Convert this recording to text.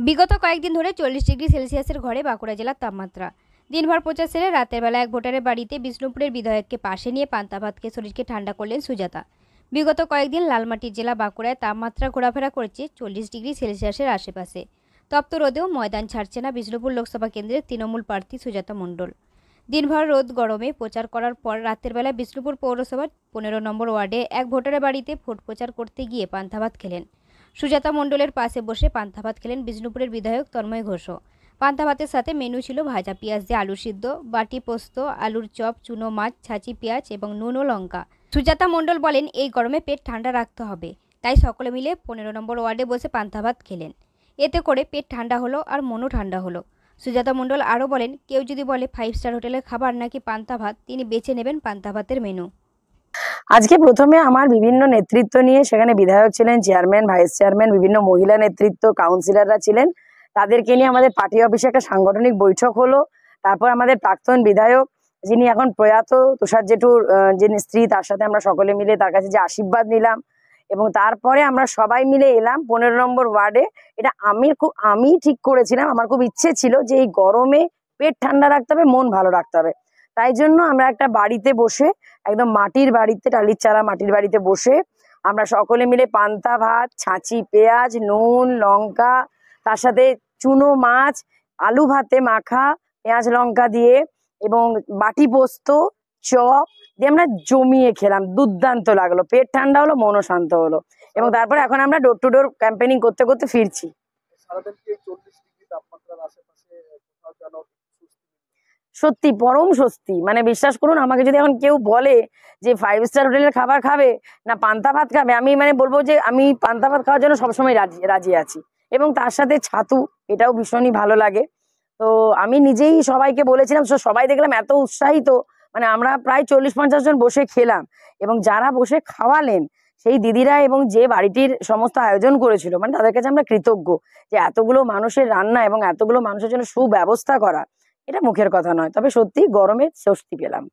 বিগত কয়েকদিন ধরে 40 ডিগ্রি সেলসিয়াসের ঘরে বাঁকুড়া জেলার তাপমাত্রা। দিনভর প্রচার সেরে রাতের বেলা এক ভোটারের বাড়িতে বিষ্ণুপুরের বিধায়ককে পাশে নিয়ে পান্তা ভাত খেয়ে শরীরকে ঠান্ডা করলেন সুজাতা। বিগত কয়েকদিন লালমাটির জেলা বাঁকুড়ায় তাপমাত্রা ঘোরাফেরা করছে 40 ডিগ্রি সেলসিয়াসের আশেপাশে। তপ্ত রোদেও ময়দান ছাড়ছে না বিষ্ণুপুর লোকসভা কেন্দ্রের তৃণমূল প্রার্থী সুজাতা মণ্ডল। দিনভর রোদ গরমে প্রচার করার পর রাতের বেলা বিষ্ণুপুর পৌরসভার 15 নম্বর ওয়ার্ডে এক ভোটারের বাড়িতে ভোট প্রচার করতে গিয়ে পান্তা ভাত খেলেন। সুজাতা মণ্ডলের পাশে বসে পান্তা ভাত খেলেন বিষ্ণুপুরের বিধায়ক তন্ময় ঘোষও। পান্তা ভাতের সাথে মেনু ছিল ভাজা পেঁয়াজ দিয়ে আলু সিদ্ধ, বাটি পোস্ত, আলুর চপ, চুনো মাছ, ছাঁচি পেঁয়াজ এবং নুন ও লঙ্কা। সুজাতা মণ্ডল বলেন, এই গরমে পেট ঠান্ডা রাখতে হবে, তাই সকলে মিলে 15 নম্বর ওয়ার্ডে বসে পান্তা ভাত খেলেন। এতে করে পেট ঠান্ডা হলো আর মনও ঠান্ডা হলো। সুজাতা মণ্ডল আরও বলেন, কেউ যদি বলে 5 স্টার হোটেলের খাবার নাকি পান্তা ভাত, তিনি বেছে নেবেন পান্তা ভাতের মেনু। আজকে প্রথমে আমার বিভিন্ন নেতৃত্ব নিয়ে সেখানে বিধায়ক ছিলেন, চেয়ারম্যান, ভাইস চেয়ারম্যান, বিভিন্ন মহিলা নেতৃত্ব, কাউন্সিলররা ছিলেন। তাদেরকে নিয়ে আমাদের পার্টি অফিসে একটা সাংগঠনিক বৈঠক হলো। তারপর আমাদের প্রাক্তন বিধায়ক, যিনি এখন প্রয়াত তুষার জেঠুর যিনি স্ত্রী, তার সাথে আমরা সকলে মিলে তার কাছে যে আশীর্বাদ নিলাম এবং তারপরে আমরা সবাই মিলে এলাম 15 নম্বর ওয়ার্ডে। এটা আমি ঠিক করেছিলাম, আমার খুব ইচ্ছে ছিল যে এই গরমে পেট ঠান্ডা রাখতে হবে, মন ভালো রাখতে হবে। তাই জন্য আমরা একটা বাড়িতে বসে, একদম মাটির বাড়িতে, টালির চালা মাটির বাড়িতে বসে আমরা সকলে মিলে পান্তা ভাত, ছাঁচি পেঁয়াজ, নুন, লঙ্কা, তার সাথে চুনো মাছ, আলু ভাতে মাখা পেঁয়াজ লঙ্কা দিয়ে এবং বাটি পোস্ত, চপ দিয়ে আমরা জমিয়ে খেলাম। দুর্দান্ত লাগলো, পেট ঠান্ডা হলো, মনও শান্ত হলো। এবং তারপরে এখন আমরা ডোর টু ডোর ক্যাম্পেনিং করতে করতে ফিরছি। সত্যি পরম স্বস্তি, মানে বিশ্বাস করুন, আমাকে যদি এখন কেউ বলে যে 5 স্টার হোটেলের খাবার খাবে না পান্তা ভাত খাবে, আমি বলবো যে আমি পান্তা ভাত খাওয়ার জন্য সবসময় রাজি আছি। এবং তার সাথে ছাতু, এটাও ভীষণই ভালো লাগে। তো আমি নিজেই সবাইকে বলেছিলাম, সবাই দেখলাম এত উৎসাহিত, মানে আমরা প্রায় 40-50 জন বসে খেলাম। এবং যারা বসে খাওয়ালেন সেই দিদিরা এবং যে বাড়িটির সমস্ত আয়োজন করেছিল, মানে তাদের কাছে আমরা কৃতজ্ঞ যে এতগুলো মানুষের রান্না এবং এতগুলো মানুষের জন্য সুব্যবস্থা করা, এটা মুখের কথা নয়। তবে সত্যি গরমে স্বস্তি পেলাম।